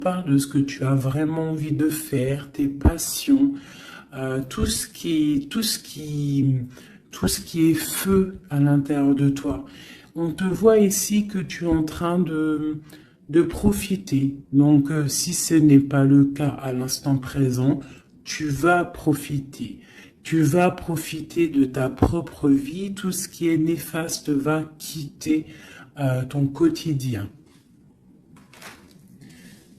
parle de ce que tu as vraiment envie de faire, tes passions, tout ce qui est feu à l'intérieur de toi. On te voit ici que tu es en train de profiter. Donc, si ce n'est pas le cas à l'instant présent, tu vas profiter. Tu vas profiter de ta propre vie. Tout ce qui est néfaste va quitter ton quotidien.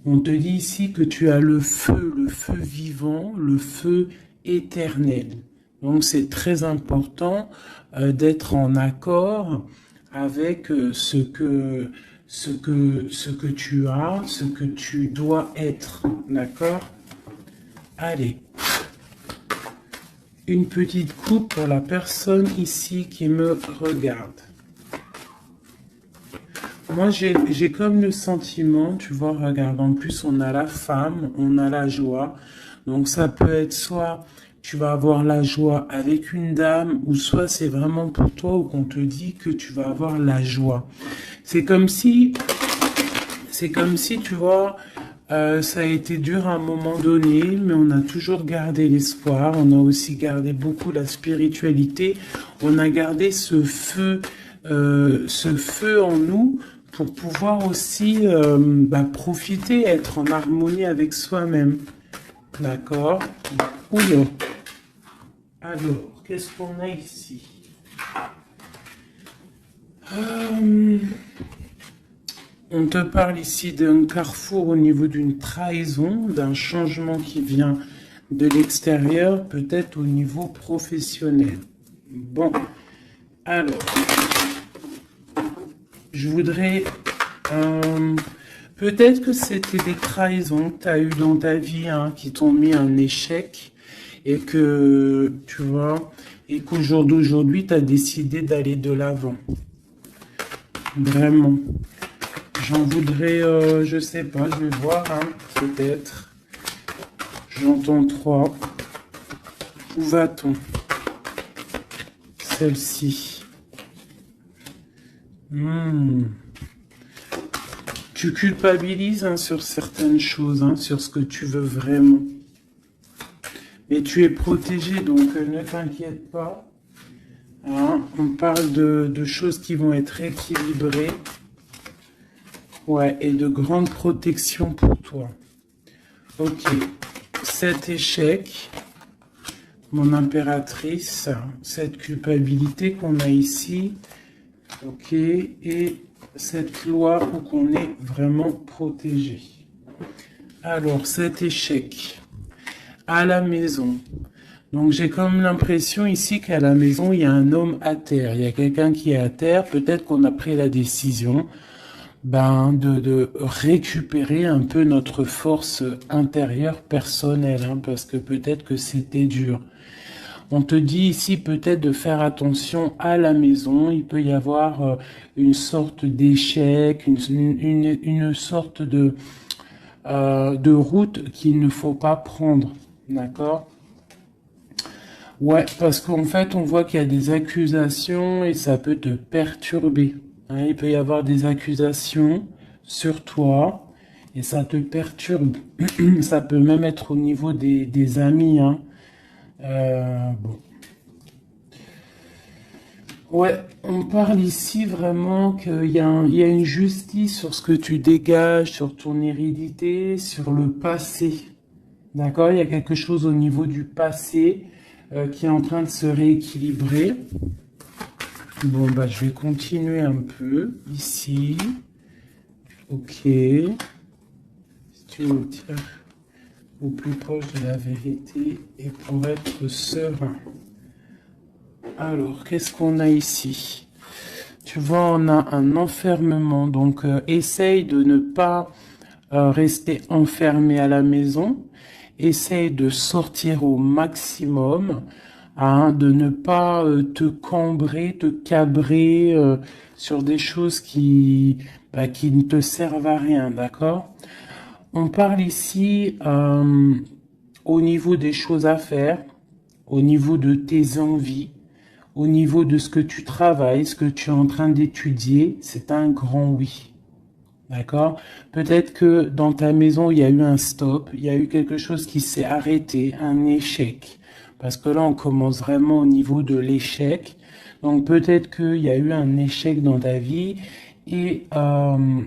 On te dit ici que tu as le feu vivant, le feu éternel. Donc c'est très important d'être en accord avec ce que tu as, ce que tu dois être. D'accord? Allez. Une petite coupe pour la personne ici qui me regarde. Moi, j'ai comme le sentiment, tu vois, regarde, en plus, on a la femme, on a la joie. Donc, ça peut être soit tu vas avoir la joie avec une dame, ou soit c'est vraiment pour toi, ou qu'on te dit que tu vas avoir la joie. C'est comme si, tu vois, ça a été dur à un moment donné, mais on a toujours gardé l'espoir. On a aussi gardé beaucoup la spiritualité. On a gardé ce feu en nous pour pouvoir aussi profiter, être en harmonie avec soi-même. D'accord? Oula. Alors, qu'est-ce qu'on a ici? On te parle ici d'un carrefour au niveau d'une trahison, d'un changement qui vient de l'extérieur, peut-être au niveau professionnel. Bon, alors, je voudrais... peut-être que c'était des trahisons que tu as eues dans ta vie qui t'ont mis un échec et que, tu vois, et qu'au jour d'aujourd'hui, tu as décidé d'aller de l'avant. Vraiment. J'en voudrais, je sais pas, je vais voir, peut-être. J'entends 3. Où va-t-on? Celle-ci. Tu culpabilises sur certaines choses, sur ce que tu veux vraiment. Mais tu es protégé, donc ne t'inquiète pas. On parle de choses qui vont être équilibrées. Ouais, et de grande protection pour toi. Ok. Cet échec, mon impératrice, cette culpabilité qu'on a ici. Ok. Et cette loi où qu'on est vraiment protégé. Alors, cet échec à la maison. Donc, j'ai comme l'impression ici qu'à la maison, il y a un homme à terre. Il y a quelqu'un qui est à terre. Peut-être qu'on a pris la décision de récupérer un peu notre force intérieure personnelle, parce que peut-être que c'était dur. On te dit ici peut-être de faire attention à la maison. Il peut y avoir une sorte d'échec, une sorte de route qu'il ne faut pas prendre. D'accord? Ouais, parce qu'en fait, on voit qu'il y a des accusations et ça peut te perturber. Il peut y avoir des accusations sur toi et ça te perturbe. Ça peut même être au niveau des amis. Bon. Ouais, on parle ici vraiment qu'il y a une justice sur ce que tu dégages, sur ton hérédité, sur le passé. D'accord? Il y a quelque chose au niveau du passé qui est en train de se rééquilibrer. Bon, je vais continuer un peu ici. Ok. Si tu me tiens au plus proche de la vérité et pour être serein. Alors, qu'est-ce qu'on a ici? Tu vois, on a un enfermement. Donc, essaye de ne pas rester enfermé à la maison. Essaye de sortir au maximum. De ne pas te cambrer, te cabrer sur des choses qui ne te servent à rien, d'accord? On parle ici au niveau des choses à faire, au niveau de tes envies, au niveau de ce que tu travailles, ce que tu es en train d'étudier, c'est un grand oui, D'accord? Peut-être que dans ta maison, il y a eu un stop, il y a eu quelque chose qui s'est arrêté, un échec. Parce que là, on commence vraiment au niveau de l'échec. Donc peut-être qu'il y a eu un échec dans ta vie et, euh,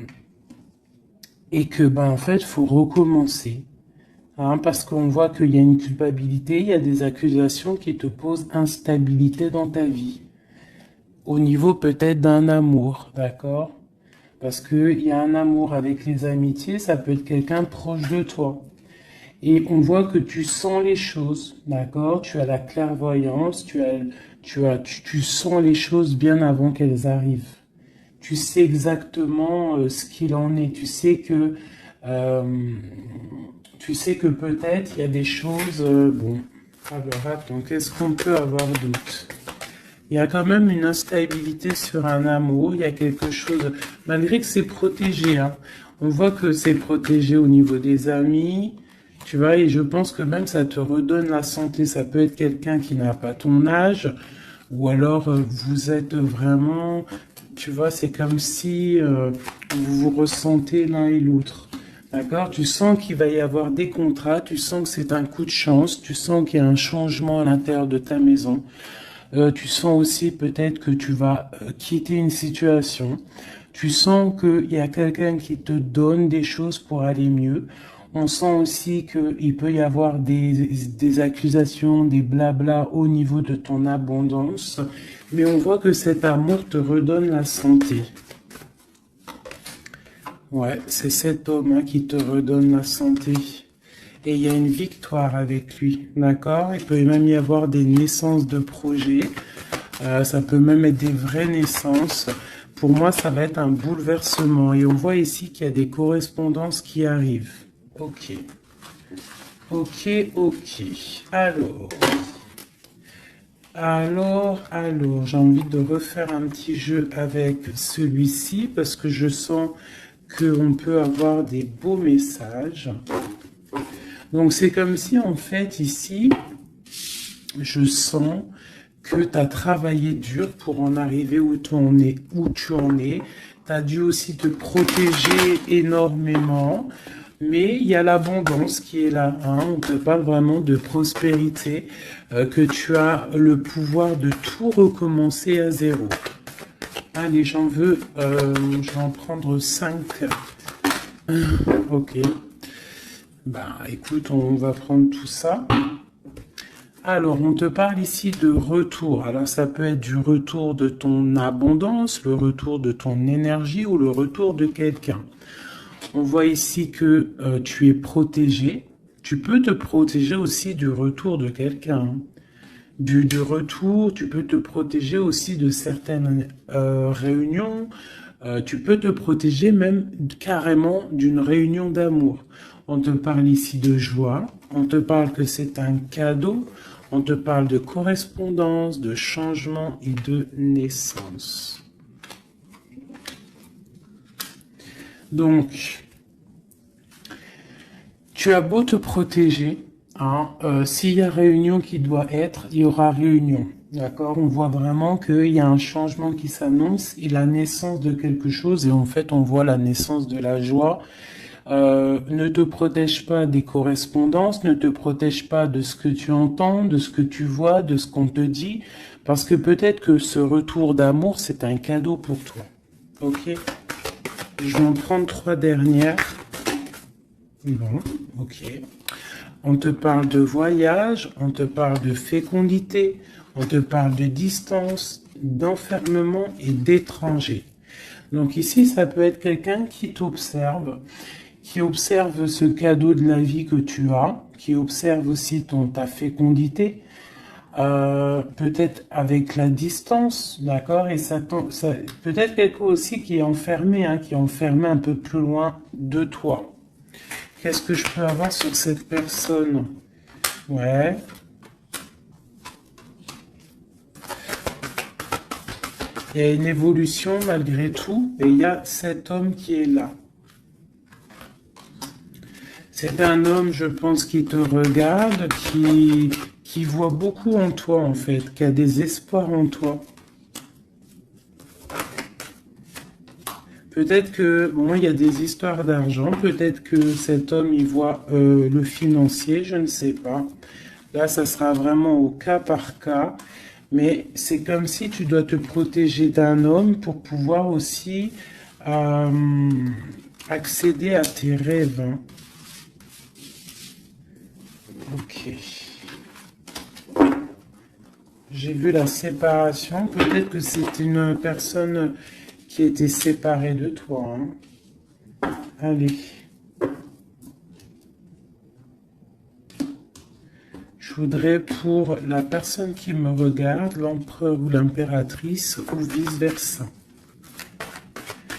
et que, ben, en fait, faut recommencer. Hein, parce qu'on voit qu'il y a une culpabilité, il y a des accusations qui te posent instabilité dans ta vie. Au niveau peut-être d'un amour, d'accord? Parce qu'il y a un amour avec les amitiés, ça peut être quelqu'un proche de toi. Et on voit que tu sens les choses, d'accord? Tu as la clairvoyance, tu sens les choses bien avant qu'elles arrivent. Tu sais exactement ce qu'il en est. Euh, tu sais que peut-être il y a des choses. Bon, alors attends, qu'est-ce qu'on peut avoir d'autre? Il y a quand même une instabilité sur un amour, il y a quelque chose, malgré que c'est protégé, hein. On voit que c'est protégé au niveau des amis, tu vois, et je pense que même ça te redonne la santé. Ça peut être quelqu'un qui n'a pas ton âge, ou alors vous êtes vraiment, tu vois, c'est comme si vous vous ressentez l'un et l'autre. D'accord? Tu sens qu'il va y avoir des contrats, tu sens que c'est un coup de chance, tu sens qu'il y a un changement à l'intérieur de ta maison. Tu sens aussi peut-être que tu vas quitter une situation. Tu sens qu'il y a quelqu'un qui te donne des choses pour aller mieux. On sent aussi qu'il peut y avoir des accusations, des blabla au niveau de ton abondance. Mais on voit que cet amour te redonne la santé. Ouais, c'est cet homme hein, qui te redonne la santé. Et il y a une victoire avec lui, d'accord? Il peut même y avoir des naissances de projets. Ça peut même être des vraies naissances. Pour moi, ça va être un bouleversement. Et on voit ici qu'il y a des correspondances qui arrivent. Ok. Ok, ok. Alors, j'ai envie de refaire un petit jeu avec celui-ci parce que je sens qu'on peut avoir des beaux messages. Donc, c'est comme si, en fait, ici, je sens que tu as travaillé dur pour en arriver où tu en es. Tu as dû aussi te protéger énormément, mais il y a l'abondance qui est là. Hein. On te parle vraiment de prospérité, que tu as le pouvoir de tout recommencer à zéro. Allez, je vais en prendre 5. Ok. Bah, écoute, on va prendre tout ça. Alors, on te parle ici de retour. Alors, ça peut être du retour de ton abondance, le retour de ton énergie ou le retour de quelqu'un. On voit ici que tu es protégé. Tu peux te protéger aussi du retour de quelqu'un. Du retour, tu peux te protéger aussi de certaines réunions. Tu peux te protéger même carrément d'une réunion d'amour. On te parle ici de joie. On te parle que c'est un cadeau. On te parle de correspondance, de changement et de naissance. Donc, tu as beau te protéger, hein, s'il y a réunion qui doit être, il y aura réunion. D'accord? On voit vraiment qu'il y a un changement qui s'annonce et la naissance de quelque chose. Et en fait, on voit la naissance de la joie. Ne te protège pas des correspondances, ne te protège pas de ce que tu entends, de ce que tu vois, de ce qu'on te dit, parce que peut-être que ce retour d'amour, c'est un cadeau pour toi. Ok? Je vais en prendre 3 dernières. Bon, ok. On te parle de voyage, on te parle de fécondité, on te parle de distance, d'enfermement et d'étranger. Donc ici, ça peut être quelqu'un qui t'observe, qui observe ce cadeau de la vie que tu as, qui observe aussi ta fécondité, peut-être avec la distance, d'accord, et ça peut-être quelqu'un aussi qui est enfermé, hein, qui est enfermé un peu plus loin de toi. Qu'est-ce que je peux avoir sur cette personne? Ouais. Il y a une évolution malgré tout, et il y a cet homme qui est là. C'est un homme, je pense, qui te regarde, qui voit beaucoup en toi, en fait, qui a des espoirs en toi. Peut-être que, bon, il y a des histoires d'argent, peut-être que cet homme, il voit le financier, je ne sais pas. Là, ça sera vraiment au cas par cas, mais c'est comme si tu dois te protéger d'un homme pour pouvoir aussi accéder à tes rêves, hein. Ok. J'ai vu la séparation. Peut-être que c'est une personne qui était séparée de toi, hein. Allez. Je voudrais pour la personne qui me regarde, l'empereur ou l'impératrice, ou vice-versa.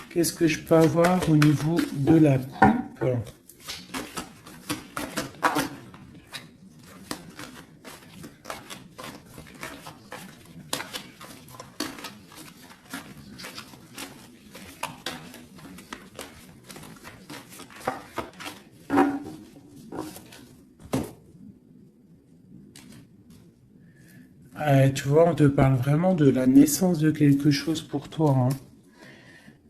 Qu'est-ce que je peux avoir au niveau de la coupe? Tu vois, on te parle vraiment de la naissance de quelque chose pour toi, hein.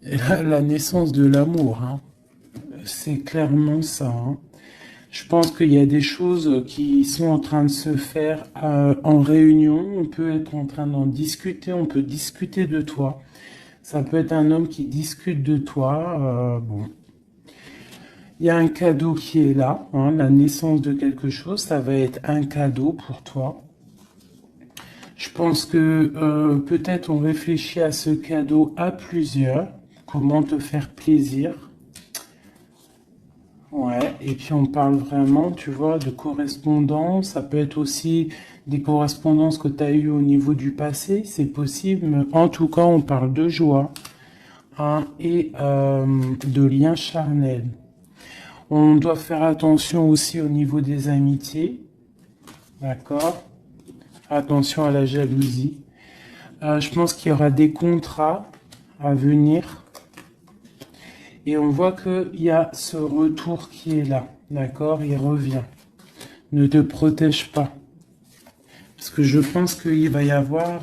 Et la naissance de l'amour, hein. C'est clairement ça, hein. Je pense qu'il y a des choses qui sont en train de se faire en réunion. On peut être en train d'en discuter, on peut discuter de toi. Ça peut être un homme qui discute de toi. Bon, il y a un cadeau qui est là, hein, la naissance de quelque chose. Ça va être un cadeau pour toi. Je pense que peut-être on réfléchit à ce cadeau à plusieurs. Comment te faire plaisir. Ouais, et puis on parle vraiment, tu vois, de correspondance. Ça peut être aussi des correspondances que tu as eues au niveau du passé, c'est possible. Mais en tout cas, on parle de joie, hein, et de liens charnels. On doit faire attention aussi au niveau des amitiés, d'accord? Attention à la jalousie. Je pense qu'il y aura des contrats à venir. Et on voit qu'il y a ce retour qui est là, d'accord? Il revient. Ne te protège pas. Parce que je pense qu'il va y avoir...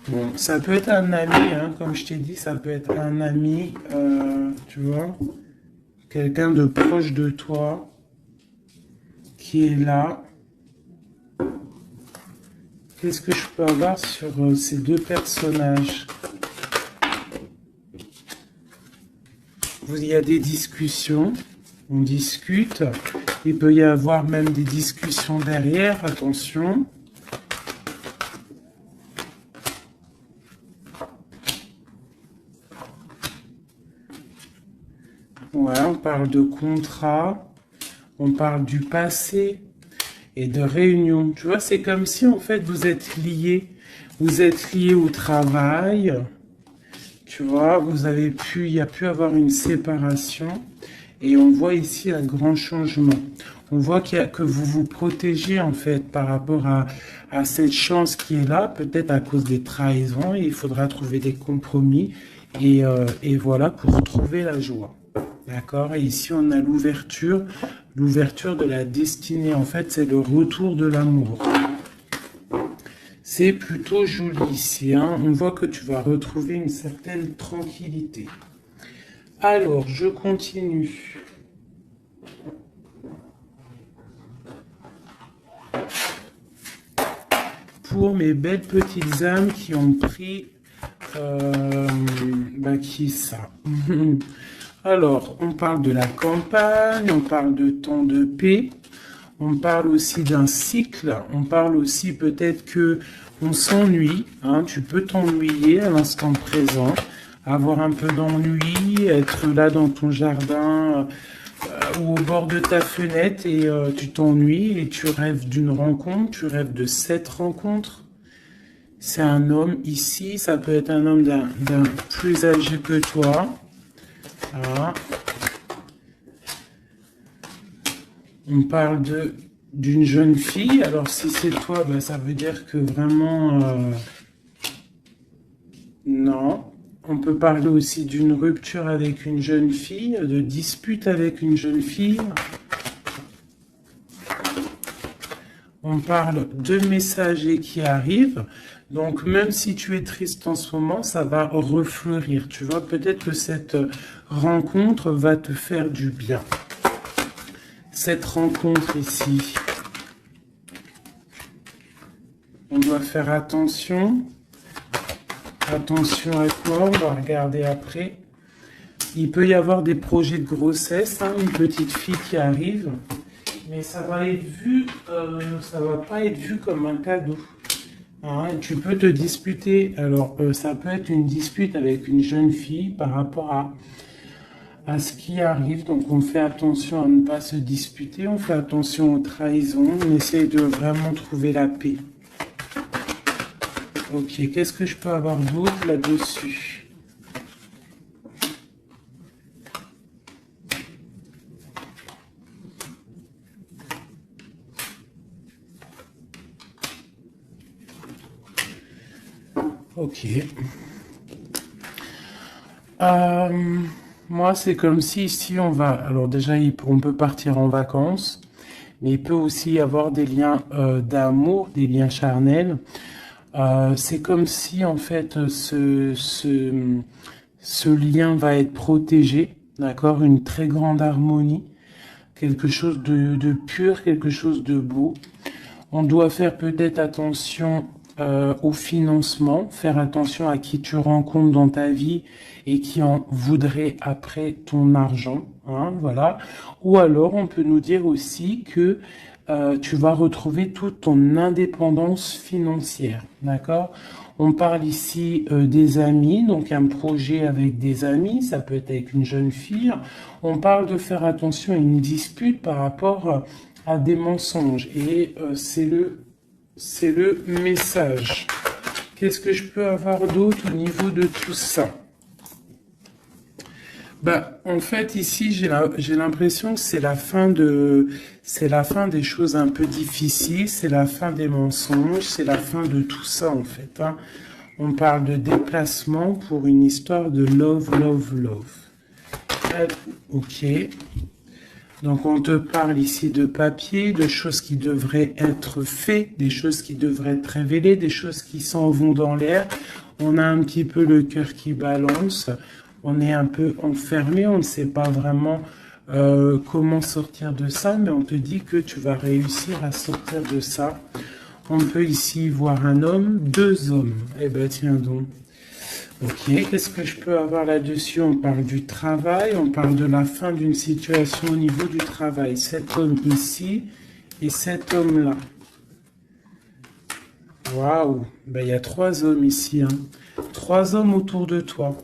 bon, ça peut être un ami, hein, comme je t'ai dit, ça peut être un ami, tu vois, quelqu'un de proche de toi qui est là. Qu'est-ce que je peux avoir sur ces deux personnages? Il y a des discussions, on discute. Il peut y avoir même des discussions derrière, attention. Ouais, on parle de contrat, on parle du passé et de réunion. Tu vois, c'est comme si en fait vous êtes liés. Vous êtes liés au travail. Tu vois, il y a pu avoir une séparation. Et on voit ici un grand changement. On voit que vous vous protégez en fait par rapport à cette chance qui est là, peut-être à cause des trahisons. Il faudra trouver des compromis et voilà pour trouver la joie. D'accord? Et ici on a l'ouverture de la destinée. En fait, c'est le retour de l'amour. C'est plutôt joli ici, hein. On voit que tu vas retrouver une certaine tranquillité. Alors, je continue. Pour mes belles petites âmes qui ont pris... qui ça? Alors, on parle de la campagne, on parle de temps de paix, on parle aussi d'un cycle, on parle aussi peut-être que on s'ennuie, hein, tu peux t'ennuyer à l'instant présent, avoir un peu d'ennui, être là dans ton jardin ou au bord de ta fenêtre et tu t'ennuies et tu rêves d'une rencontre, tu rêves de cette rencontre. C'est un homme ici, ça peut être un homme d'un plus âgé que toi. Voilà. On parle d'une jeune fille. Alors si c'est toi, ben, ça veut dire que vraiment non. On peut parler aussi d'une rupture avec une jeune fille, de dispute avec une jeune fille. On parle de messagers qui arrivent. Donc, même si tu es triste en ce moment, ça va refleurir. Tu vois, peut-être que cette rencontre va te faire du bien. Cette rencontre ici, on doit faire attention. Attention à quoi? On va regarder après. Il peut y avoir des projets de grossesse, hein, une petite fille qui arrive, mais ça va être vu, ça va pas être vu comme un cadeau. Hein, tu peux te disputer. Alors, ça peut être une dispute avec une jeune fille par rapport à ce qui arrive. Donc, on fait attention à ne pas se disputer. On fait attention aux trahisons. On essaie de vraiment trouver la paix. Ok, qu'est-ce que je peux avoir d'autre là-dessus? Ok. Moi, c'est comme si ici on va. Alors déjà, on peut partir en vacances, mais il peut aussi y avoir des liens d'amour, des liens charnels. C'est comme si en fait ce lien va être protégé, d'accord? Une très grande harmonie, quelque chose de pur, quelque chose de beau. On doit faire peut-être attention au financement, faire attention à qui tu rencontres dans ta vie et qui en voudrait après ton argent, hein, voilà. Ou alors on peut nous dire aussi que tu vas retrouver toute ton indépendance financière, d'accord? On parle ici des amis, donc un projet avec des amis, ça peut être avec une jeune fille. On parle de faire attention à une dispute par rapport à des mensonges et c'est le message. Qu'est-ce que je peux avoir d'autre au niveau de tout ça? Bah, en fait, ici, j'ai l'impression que c'est la fin des choses un peu difficiles, c'est la fin des mensonges, c'est la fin de tout ça, en fait, hein. On parle de déplacement pour une histoire de love, love, love. Ok. Donc, on te parle ici de papier, de choses qui devraient être faites, des choses qui devraient être révélées, des choses qui s'en vont dans l'air. On a un petit peu le cœur qui balance. On est un peu enfermé, on ne sait pas vraiment comment sortir de ça, mais on te dit que tu vas réussir à sortir de ça. On peut ici voir un homme, deux hommes. Eh ben tiens donc. Ok, qu'est-ce que je peux avoir là-dessus? On parle du travail, on parle de la fin d'une situation au niveau du travail. Cet homme ici et cet homme-là. Waouh, ben, il y a trois hommes ici, hein. Trois hommes autour de toi.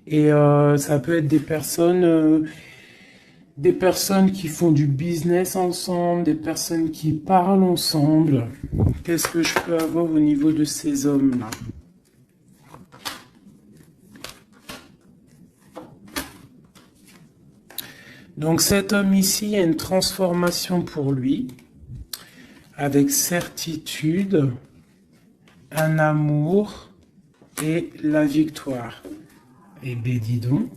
Et ça peut être des personnes qui font du business ensemble, des personnes qui parlent ensemble. Qu'est-ce que je peux avoir au niveau de ces hommes-là? Donc cet homme ici, il y a une transformation pour lui, avec certitude, un amour et la victoire. Eh bien, dis donc.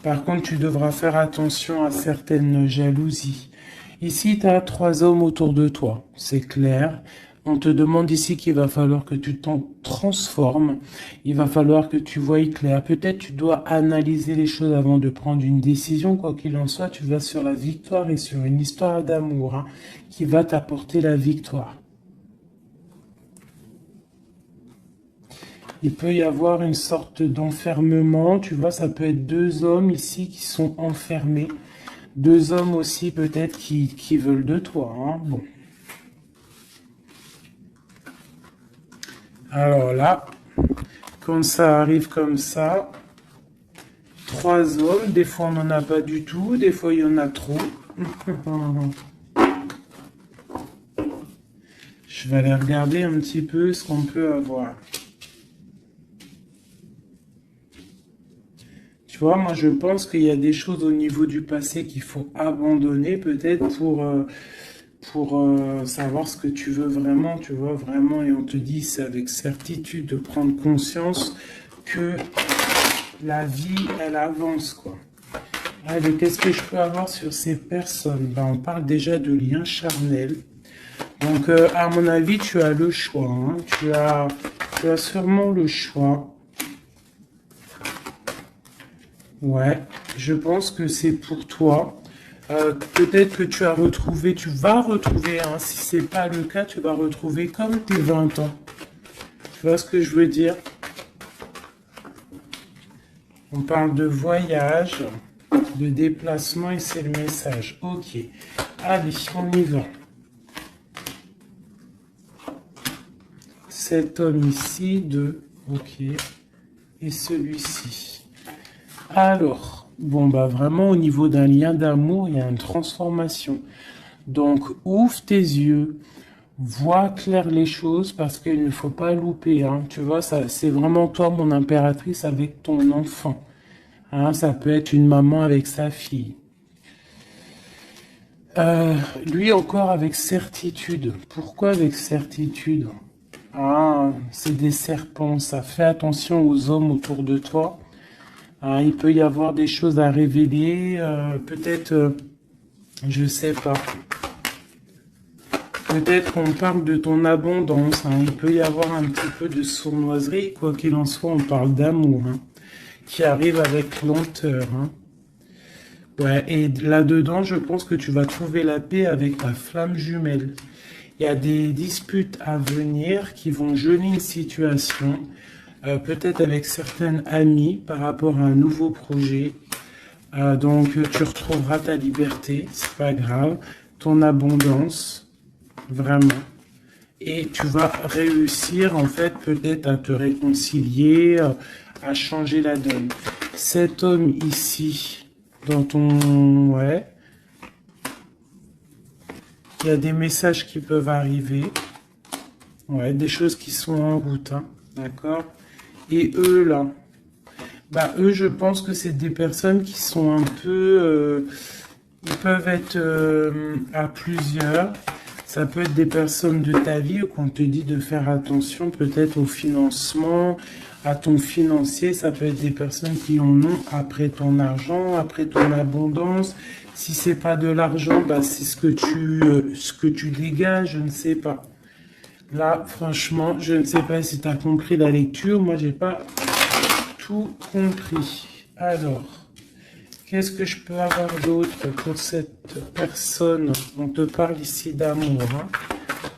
Par contre, tu devras faire attention à certaines jalousies. Ici, tu as trois hommes autour de toi, c'est clair. On te demande ici qu'il va falloir que tu t'en transformes. Il va falloir que tu voies clair. Peut-être tu dois analyser les choses avant de prendre une décision. Quoi qu'il en soit, tu vas sur la victoire et sur une histoire d'amour, hein, qui va t'apporter la victoire. Il peut y avoir une sorte d'enfermement. Tu vois, ça peut être deux hommes ici qui sont enfermés. Deux hommes aussi peut-être qui veulent de toi, hein. Bon. Alors là, quand ça arrive comme ça, trois hommes, des fois on n'en a pas du tout, des fois il y en a trop. Je vais aller regarder un petit peu ce qu'on peut avoir. Tu vois, moi je pense qu'il y a des choses au niveau du passé qu'il faut abandonner peut-être pour savoir ce que tu veux vraiment, tu vois, vraiment, et on te dit, c'est avec certitude de prendre conscience que la vie, elle avance, quoi. Allez, qu'est-ce que je peux avoir sur ces personnes? Ben, on parle déjà de liens charnels. Donc, à mon avis, tu as le choix. Hein. Tu as sûrement le choix. Ouais, je pense que c'est pour toi. Peut-être que tu vas retrouver, hein, si c'est pas le cas, tu vas retrouver comme tes 20 ans. Tu vois ce que je veux dire? On parle de voyage, de déplacement et c'est le message. Ok. Allez, on y va. Cet homme ici, ok. Et celui-ci. Alors, bon, bah vraiment, au niveau d'un lien d'amour, il y a une transformation. Donc, ouvre tes yeux, vois clair les choses parce qu'il ne faut pas louper. Hein. Tu vois, ça, c'est vraiment toi, mon impératrice, avec ton enfant. Hein, ça peut être une maman avec sa fille. Lui encore avec certitude. Pourquoi avec certitude? Ah, c'est des serpents, ça. Fais attention aux hommes autour de toi. Ah, il peut y avoir des choses à révéler. Peut-être, je sais pas. Peut-être qu'on parle de ton abondance. Hein. Il peut y avoir un petit peu de sournoiserie. Quoi qu'il en soit, on parle d'amour. Hein, qui arrive avec lenteur. Hein. Ouais, et là-dedans, je pense que tu vas trouver la paix avec la flamme jumelle. Il y a des disputes à venir qui vont geler une situation, peut-être avec certaines amies par rapport à un nouveau projet. Donc, tu retrouveras ta liberté, c'est pas grave, ton abondance, vraiment. Et tu vas réussir, en fait, peut-être à te réconcilier, à changer la donne. Cet homme ici, dans ton... Ouais. Il y a des messages qui peuvent arriver. Ouais, des choses qui sont en route. Hein, d'accord? Et eux, là. Bah, eux, je pense que c'est des personnes qui sont un peu... ils peuvent être à plusieurs. Ça peut être des personnes de ta vie qu'on te dit de faire attention peut-être au financement, à ton financier. Ça peut être des personnes qui en ont après ton argent, après ton abondance. Si c'est pas de l'argent, bah c'est ce que tu dégages, je ne sais pas. Là, franchement, je ne sais pas si tu as compris la lecture. Moi, j'ai pas tout compris. Alors, qu'est-ce que je peux avoir d'autre pour cette personne? On te parle ici d'amour. Hein.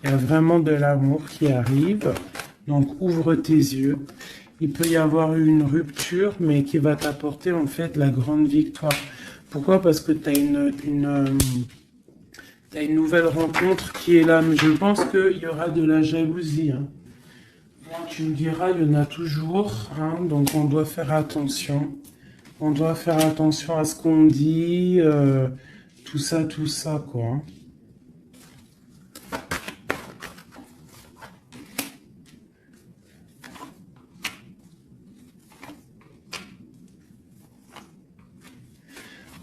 Il y a vraiment de l'amour qui arrive. Donc, ouvre tes yeux. Il peut y avoir une rupture, mais qui va t'apporter en fait la grande victoire. Pourquoi? Parce que tu as t'as une nouvelle rencontre qui est là. Mais je pense qu'il y aura de la jalousie. Hein. Bon, tu me diras, il y en a toujours. Hein, donc, on doit faire attention. On doit faire attention à ce qu'on dit, tout ça, quoi. Hein.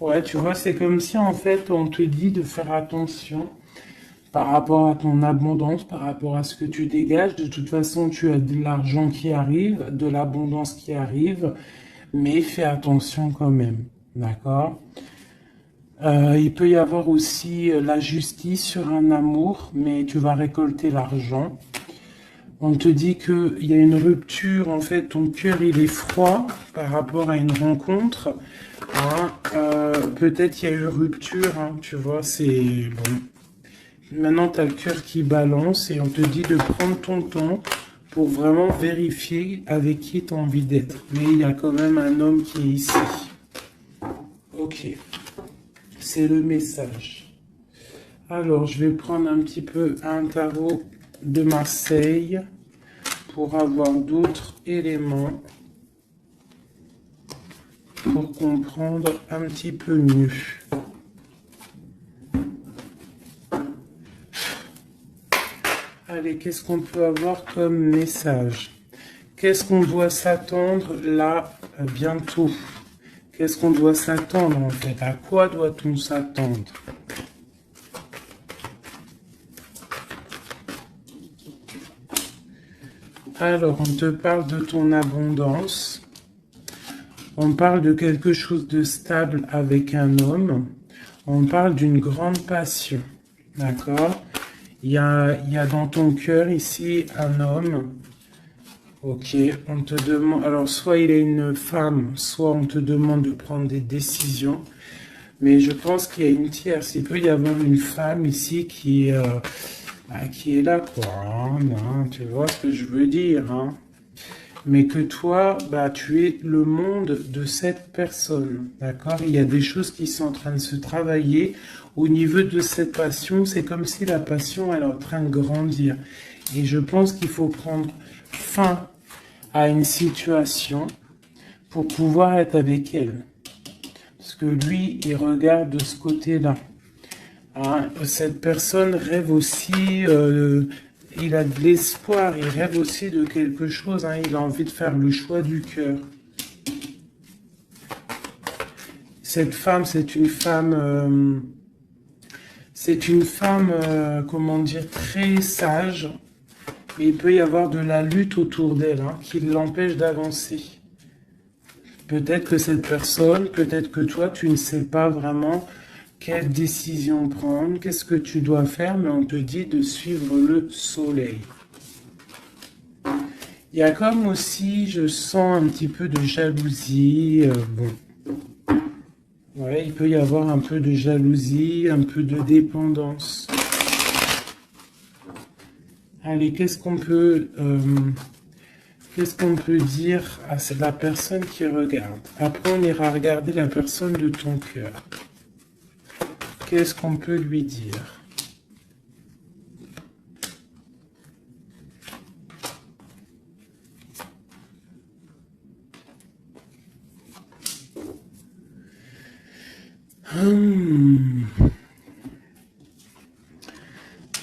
Ouais, tu vois, c'est comme si en fait on te dit de faire attention par rapport à ton abondance, par rapport à ce que tu dégages. De toute façon, tu as de l'argent qui arrive, de l'abondance qui arrive, mais fais attention quand même. D'accord? Il peut y avoir aussi la justice sur un amour, mais tu vas récolter l'argent. On te dit qu'il y a une rupture, en fait, ton cœur il est froid par rapport à une rencontre. Hein, peut-être il y a eu rupture, hein, tu vois, c'est bon. Maintenant, tu as le cœur qui balance et on te dit de prendre ton temps pour vraiment vérifier avec qui tu as envie d'être. Mais il y a quand même un homme qui est ici. Ok, c'est le message. Alors, je vais prendre un petit peu un tarot de Marseille pour avoir d'autres éléments pour comprendre un petit peu mieux. Allez, qu'est-ce qu'on peut avoir comme message? Qu'est-ce qu'on doit s'attendre là bientôt? Qu'est-ce qu'on doit s'attendre en fait? À quoi doit-on s'attendre? Alors, on te parle de ton abondance. On parle de quelque chose de stable avec un homme. On parle d'une grande passion. D'accord? Il y a dans ton cœur ici un homme. Ok, on te demande... Alors, soit il est une femme, soit on te demande de prendre des décisions. Mais je pense qu'il y a une tierce. Il peut y avoir une femme ici qui est là, quoi. Hein, tu vois ce que je veux dire, hein? Mais que toi, tu es le monde de cette personne, d'accord? Il y a des choses qui sont en train de se travailler au niveau de cette passion. C'est comme si la passion, elle est en train de grandir. Et je pense qu'il faut prendre fin à une situation pour pouvoir être avec elle. Parce que lui, il regarde de ce côté-là. Hein, cette personne rêve aussi... il a de l'espoir, il rêve aussi de quelque chose, hein, il a envie de faire le choix du cœur. Cette femme, c'est une femme, comment dire, très sage. Et il peut y avoir de la lutte autour d'elle, hein, qui l'empêche d'avancer. Peut-être que cette personne, peut-être que toi, tu ne sais pas vraiment quelle décision prendre, qu'est-ce que tu dois faire, mais on te dit de suivre le soleil. Il y a comme aussi, je sens un petit peu de jalousie. Bon. Ouais, il peut y avoir un peu de jalousie, un peu de dépendance. Allez, qu'est-ce qu'on peut dire à la personne qui regarde? Après, on ira regarder la personne de ton cœur. Qu'est-ce qu'on peut lui dire?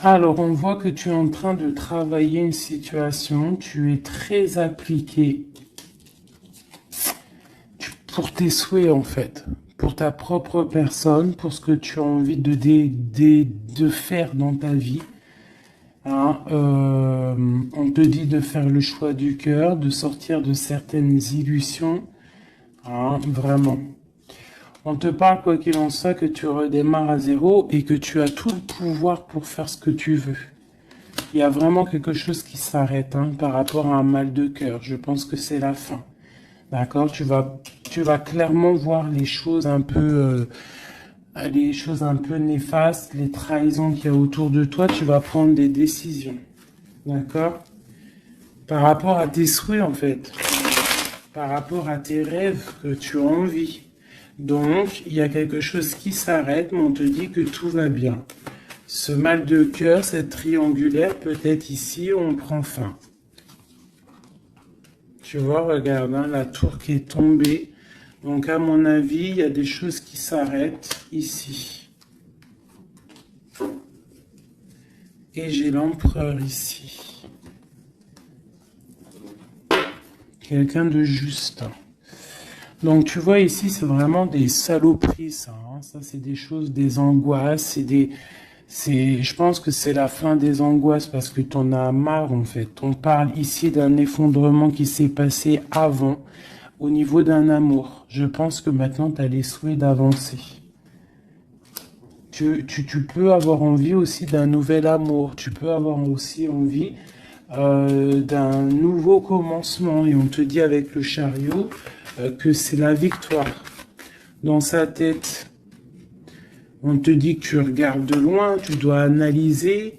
Alors, on voit que tu es en train de travailler une situation, tu es très appliqué pour tes souhaits en fait, pour ta propre personne, pour ce que tu as envie de faire dans ta vie. Hein, on te dit de faire le choix du cœur, de sortir de certaines illusions. Hein, vraiment. On te parle, quoi qu'il en soit, que tu redémarres à zéro et que tu as tout le pouvoir pour faire ce que tu veux. Il y a vraiment quelque chose qui s'arrête, hein, par rapport à un mal de cœur. Je pense que c'est la fin. D'accord? Tu vas clairement voir les choses un peu néfastes, les trahisons qu'il y a autour de toi. Tu vas prendre des décisions. D'accord? Par rapport à tes souhaits, en fait. Par rapport à tes rêves que tu as envie. Donc, il y a quelque chose qui s'arrête, mais on te dit que tout va bien. Ce mal de cœur, cette triangulaire, peut-être ici, on prend fin. Tu vois, regarde, hein, la tour qui est tombée. Donc, à mon avis, il y a des choses qui s'arrêtent ici. Et j'ai l'empereur ici. Quelqu'un de juste. Donc, tu vois, ici, c'est vraiment des saloperies, ça. Hein. Ça, c'est des choses, des angoisses, je pense que c'est la fin des angoisses parce que t'en as marre, en fait. On parle ici d'un effondrement qui s'est passé avant, au niveau d'un amour. Je pense que maintenant, tu as les souhaits d'avancer. Tu peux avoir envie aussi d'un nouvel amour. Tu peux avoir aussi envie d'un nouveau commencement. Et on te dit avec le chariot que c'est la victoire. Dans sa tête, on te dit que tu regardes de loin, tu dois analyser,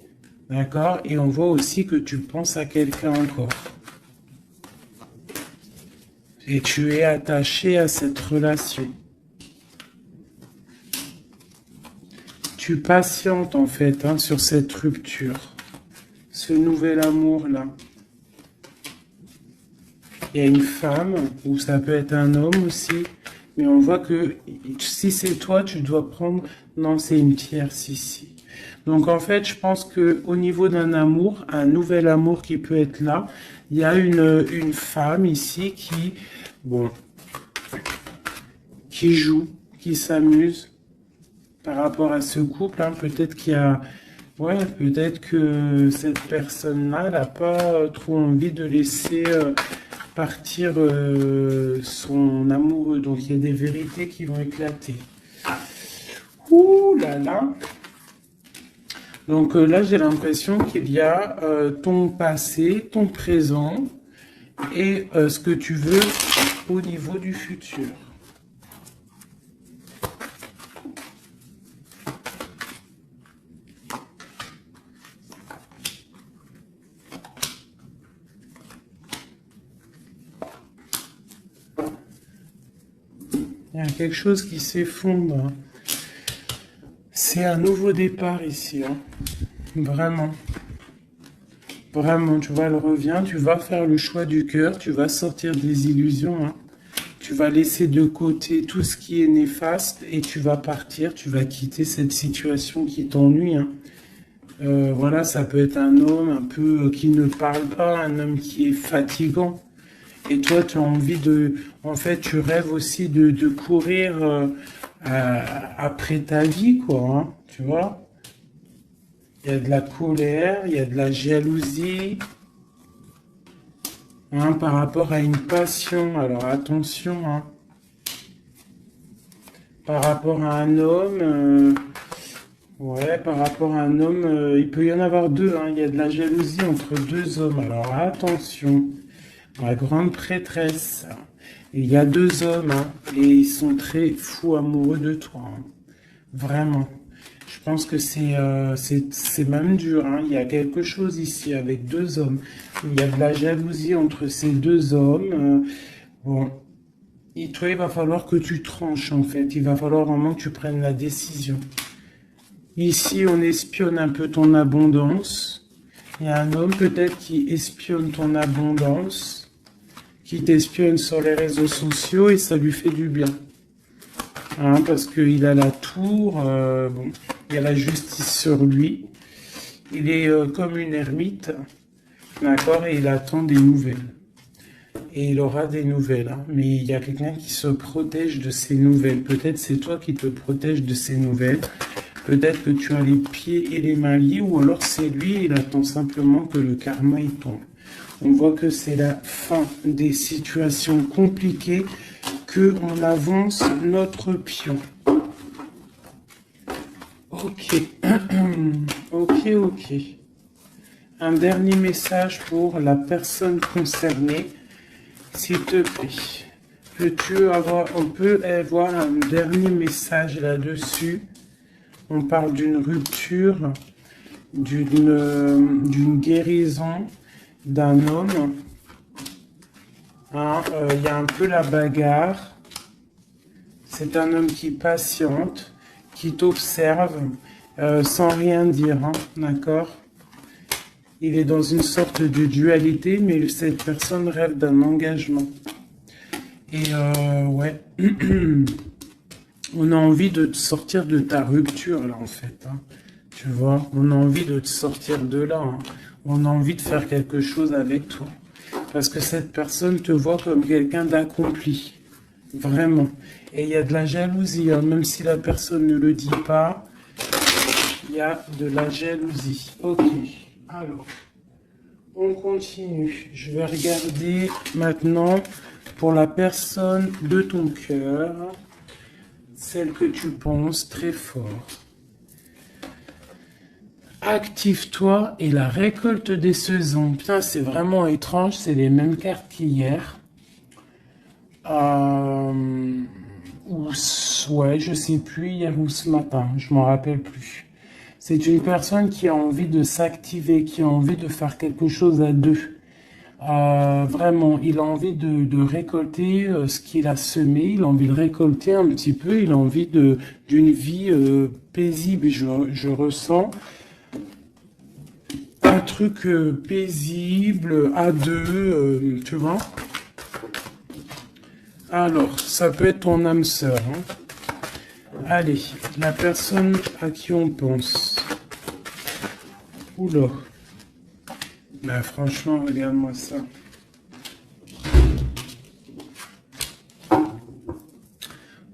d'accord? Et on voit aussi que tu penses à quelqu'un encore. Et tu es attaché à cette relation. Tu patientes en fait, hein, sur cette rupture. Ce nouvel amour-là. Il y a une femme, ou ça peut être un homme aussi, mais on voit que si c'est toi, tu dois prendre... Non, c'est une tierce ici. Donc en fait, je pense que au niveau d'un amour, un nouvel amour qui peut être là, il y a une femme ici qui joue, qui s'amuse par rapport à ce couple. Hein. Peut-être qu'il y a... Ouais, peut-être que cette personne-là n'a pas trop envie de laisser partir son amoureux. Donc il y a des vérités qui vont éclater. Ouh là là. Donc là, j'ai l'impression qu'il y a ton passé, ton présent et ce que tu veux au niveau du futur. Il y a quelque chose qui s'effondre. C'est un nouveau départ ici, hein. Vraiment. Vraiment, tu vois, elle revient, tu vas faire le choix du cœur, tu vas sortir des illusions, hein. Tu vas laisser de côté tout ce qui est néfaste et tu vas partir, tu vas quitter cette situation qui t'ennuie, hein. Voilà, ça peut être un homme un peu qui ne parle pas, un homme qui est fatigant. Et toi, tu as envie de... En fait, tu rêves aussi de courir après ta vie, quoi, hein, tu vois. Il y a de la colère, il y a de la jalousie, hein, par rapport à une passion. Alors, attention, hein. Par rapport à un homme... ouais, par rapport à un homme, il peut y en avoir deux, hein. Il y a de la jalousie entre deux hommes. Alors, attention. La grande prêtresse. Il y a deux hommes, hein, et ils sont très fous amoureux de toi, hein. Vraiment. Je pense que c'est même dur, hein. Il y a quelque chose ici avec deux hommes. Il y a de la jalousie entre ces deux hommes. Bon, et toi, il va falloir que tu tranches, en fait. Il va falloir vraiment que tu prennes la décision. Ici, on espionne un peu ton abondance. Il y a un homme peut-être qui espionne ton abondance, qui t'espionne sur les réseaux sociaux et ça lui fait du bien. Hein, parce qu'il a la tour, bon, il y a la justice sur lui. Il est comme une ermite, d'accord, et il attend des nouvelles. Et il aura des nouvelles, hein, mais il y a quelqu'un qui se protège de ces nouvelles. Peut-être c'est toi qui te protèges de ces nouvelles. Peut-être que tu as les pieds et les mains liés, ou alors c'est lui, il attend simplement que le karma y tombe. On voit que c'est la fin des situations compliquées, que on avance notre pion. Ok, ok. Un dernier message pour la personne concernée, s'il te plaît. On peut avoir un dernier message là-dessus. On parle d'une rupture, d'une guérison d'un homme. Hein, y a un peu la bagarre. C'est un homme qui patiente, qui t'observe sans rien dire, hein, d'accord? Il est dans une sorte de dualité, mais cette personne rêve d'un engagement. Et ouais, on a envie de te sortir de ta rupture, là, en fait, hein. Tu vois, on a envie de te sortir de là, hein. On a envie de faire quelque chose avec toi. Parce que cette personne te voit comme quelqu'un d'accompli. Vraiment. Et il y a de la jalousie, hein. Même si la personne ne le dit pas, il y a de la jalousie. Ok. Alors, on continue. Je vais regarder maintenant pour la personne de ton cœur. Celle que tu penses très fort. Active-toi et la récolte des saisons. Putain, c'est vraiment étrange, c'est les mêmes cartes qu'hier. Ouais, je sais plus, hier ou ce matin, je m'en rappelle plus. C'est une personne qui a envie de s'activer, qui a envie de faire quelque chose à deux. Vraiment, il a envie de récolter ce qu'il a semé, il a envie de récolter un petit peu, il a envie d'une vie paisible. Je ressens un truc paisible, à deux, tu vois. Alors, ça peut être ton âme sœur, hein. Allez, la personne à qui on pense. Oula. Bah franchement, regarde-moi ça. On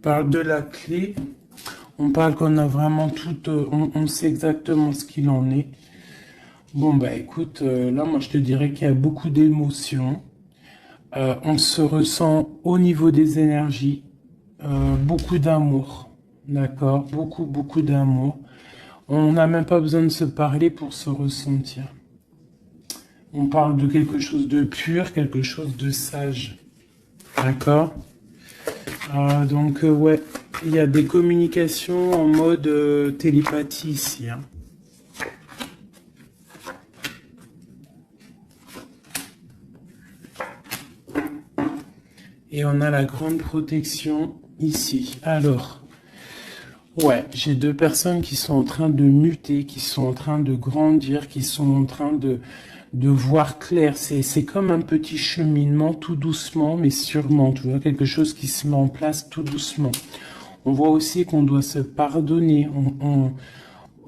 parle de la clé. On parle qu'on a vraiment tout... on sait exactement ce qu'il en est. Bon, bah écoute, là, moi, je te dirais qu'il y a beaucoup d'émotions. On se ressent au niveau des énergies, beaucoup d'amour, d'accord? Beaucoup, beaucoup d'amour. On n'a même pas besoin de se parler pour se ressentir. On parle de quelque chose de pur, quelque chose de sage, d'accord? Donc, ouais, il y a des communications en mode télépathie ici, hein. Et on a la grande protection ici. Alors, ouais, j'ai deux personnes qui sont en train de muter, qui sont en train de grandir, qui sont en train de voir clair. C'est comme un petit cheminement, tout doucement, mais sûrement. Tu vois, quelque chose qui se met en place tout doucement. On voit aussi qu'on doit se pardonner.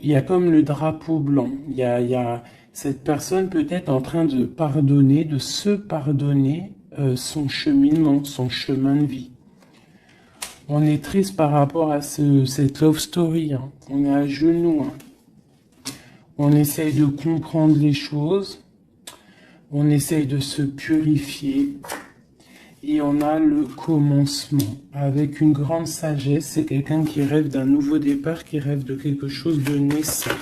Il y a comme le drapeau blanc. Il y a cette personne peut-être en train de pardonner, de se pardonner son cheminement, son chemin de vie. On est triste par rapport à cette love story, hein. On est à genoux, hein. On essaye de comprendre les choses. On essaye de se purifier. Et on a le commencement. Avec une grande sagesse, c'est quelqu'un qui rêve d'un nouveau départ, qui rêve de quelque chose de naissant. De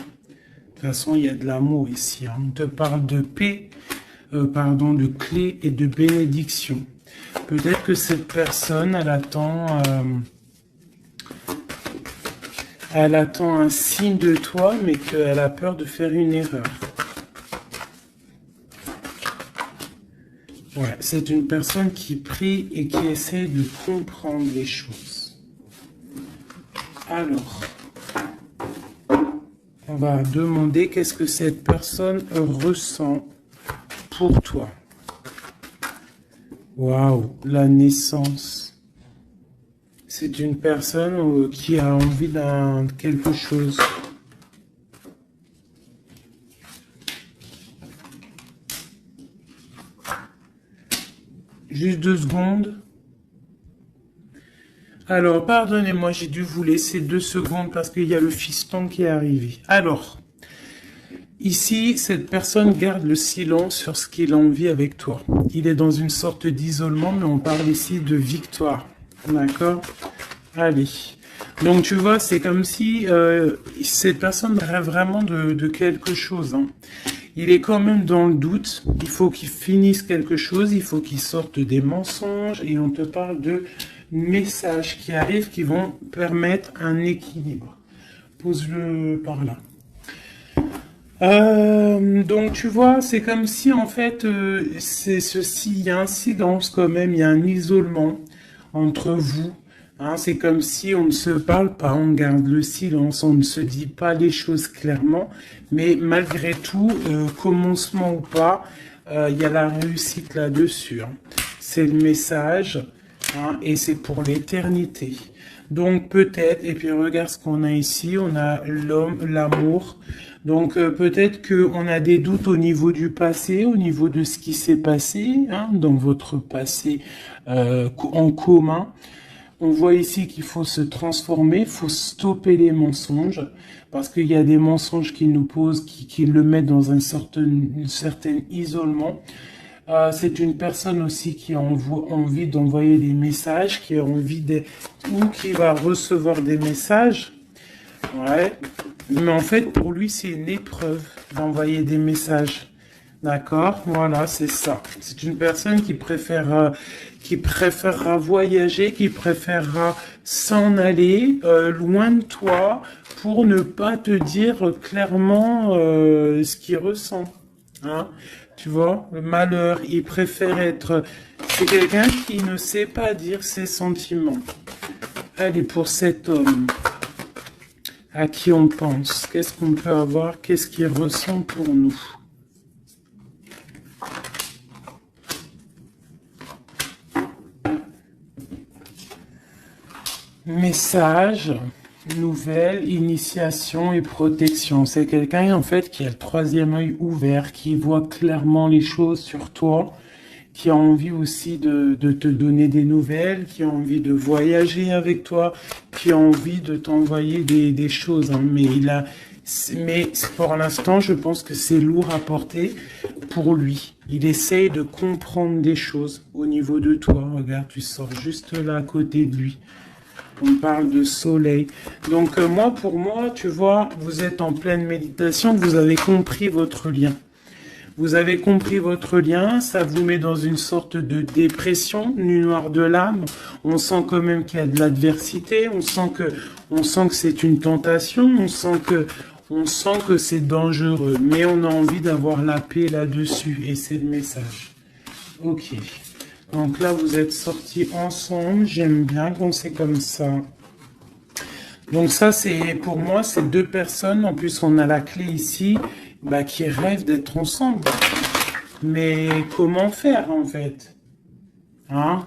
toute façon, il y a de l'amour ici, hein. On te parle de paix, de clé et de bénédiction. Peut-être que cette personne, elle attend un signe de toi, mais qu'elle a peur de faire une erreur. Ouais, c'est une personne qui prie et qui essaie de comprendre les choses. Alors, on va demander qu'est-ce que cette personne ressent pour toi. Waouh, la naissance. C'est une personne qui a envie d'un quelque chose. Juste 2 secondes. Alors, pardonnez-moi, j'ai dû vous laisser 2 secondes parce qu'il y a le fiston qui est arrivé. Alors, ici, cette personne garde le silence sur ce qu'il a envie avec toi. Il est dans une sorte d'isolement, mais on parle ici de victoire. D'accord? Allez. Donc, tu vois, c'est comme si cette personne rêve vraiment de quelque chose, hein. Il est quand même dans le doute. Il faut qu'il finisse quelque chose. Il faut qu'il sorte des mensonges. Et on te parle de messages qui arrivent qui vont permettre un équilibre. Pose-le par là. Donc tu vois, c'est comme si en fait, c'est ceci, il y a un silence quand même, il y a un isolement entre vous. Hein, c'est comme si on ne se parle pas, on garde le silence, on ne se dit pas les choses clairement, mais malgré tout, commencement ou pas, il y a la réussite là-dessus, hein. C'est le message, hein, et c'est pour l'éternité. Donc peut-être, et puis regarde ce qu'on a ici, on a l'homme, l'amour. Donc peut-être qu'on a des doutes au niveau du passé, au niveau de ce qui s'est passé, hein, dans votre passé en commun. On voit ici qu'il faut se transformer, il faut stopper les mensonges, parce qu'il y a des mensonges qui nous posent, qui le mettent dans un certain isolement. C'est une personne aussi qui a envie d'envoyer des messages, qui a envie ou qui va recevoir des messages. Ouais. Mais en fait, pour lui, c'est une épreuve d'envoyer des messages. D'accord? Voilà, c'est ça. C'est une personne qui préférera voyager, qui préférera s'en aller loin de toi pour ne pas te dire clairement ce qu'il ressent. Hein? Tu vois, le malheur, il préfère être... C'est quelqu'un qui ne sait pas dire ses sentiments. Allez, pour cet homme, à qui on pense, qu'est-ce qu'on peut avoir, qu'est-ce qu'il ressent pour nous? Message, nouvelle, initiation et protection. C'est quelqu'un en fait qui a le 3e œil ouvert, qui voit clairement les choses sur toi, qui a envie aussi de te donner des nouvelles, qui a envie de voyager avec toi, qui a envie de t'envoyer des choses, hein. Mais Mais pour l'instant, je pense que c'est lourd à porter pour lui. Il essaye de comprendre des choses au niveau de toi. Regarde, tu sors juste là à côté de lui. On parle de soleil. Donc moi, pour moi, tu vois, vous êtes en pleine méditation, vous avez compris votre lien. Vous avez compris votre lien, ça vous met dans une sorte de dépression, nuit noire de l'âme. On sent quand même qu'il y a de l'adversité, on sent que c'est une tentation, on sent que c'est dangereux, mais on a envie d'avoir la paix là-dessus, et c'est le message. Ok. Donc là, vous êtes sortis ensemble, j'aime bien quand c'est comme ça. Donc ça, c'est pour moi, c'est deux personnes, en plus on a la clé ici, bah, qui rêvent d'être ensemble. Mais comment faire en fait? Hein?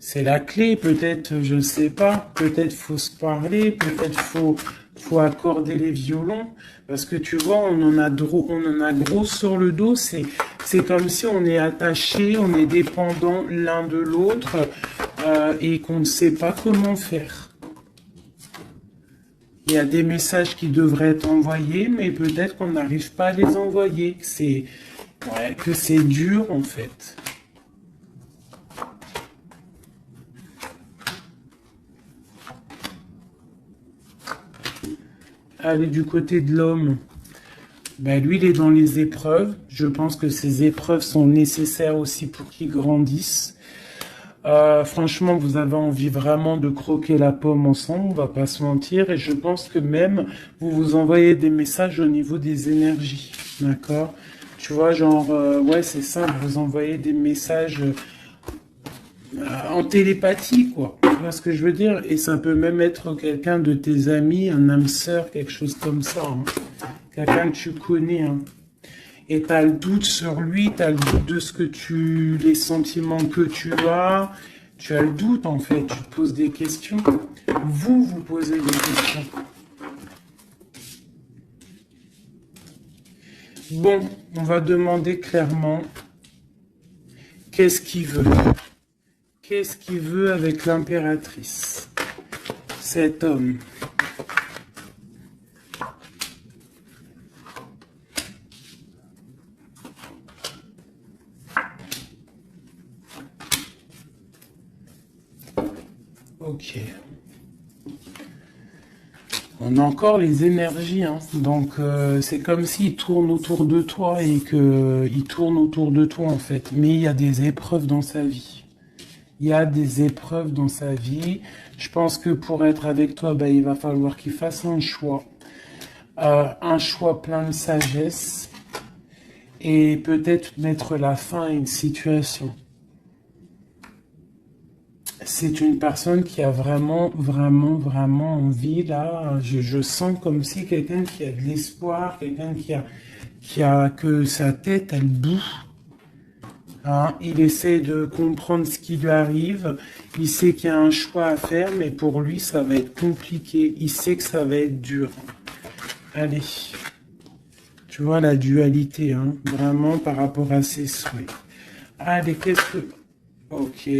C'est la clé, peut-être, je ne sais pas, peut-être faut se parler, peut-être faut accorder les violons, parce que tu vois, on en a gros sur le dos, c'est comme si on est attaché, on est dépendant l'un de l'autre, et qu'on ne sait pas comment faire. Il y a des messages qui devraient être envoyés, mais peut-être qu'on n'arrive pas à les envoyer, que c'est dur en fait. Allez, du côté de l'homme, ben, lui, il est dans les épreuves. Je pense que ces épreuves sont nécessaires aussi pour qu'il grandisse. Franchement, vous avez envie vraiment de croquer la pomme ensemble, on va pas se mentir. Et je pense que même, vous vous envoyez des messages au niveau des énergies. D'accord? Tu vois, genre, ouais, c'est ça, vous envoyez des messages en télépathie, quoi. Tu vois ce que je veux dire? Et ça peut même être quelqu'un de tes amis, un âme sœur, quelque chose comme ça. Hein. Quelqu'un que tu connais. Hein. Et tu as le doute sur lui, tu as le doute de les sentiments que tu as le doute en fait, tu te poses des questions. Vous posez des questions. Bon, on va demander clairement qu'est-ce qu'il veut. Qu'est-ce qu'il veut avec l'impératrice? Cet homme. Ok. On a encore les énergies, hein. Donc c'est comme s'il tourne autour de toi et qu'il tourne autour de toi en fait. Mais il y a des épreuves dans sa vie. Il y a des épreuves dans sa vie. Je pense que pour être avec toi, bah, il va falloir qu'il fasse un choix. Un choix plein de sagesse. Et peut-être mettre la fin à une situation. C'est une personne qui a vraiment, vraiment, vraiment envie, là. Je sens comme si quelqu'un qui a de l'espoir, quelqu'un que sa tête, elle boue. Hein, il essaie de comprendre ce qui lui arrive. Il sait qu'il y a un choix à faire, mais pour lui, ça va être compliqué. Il sait que ça va être dur. Allez. Tu vois la dualité, hein, vraiment par rapport à ses souhaits. Allez, qu'est-ce que... Ok.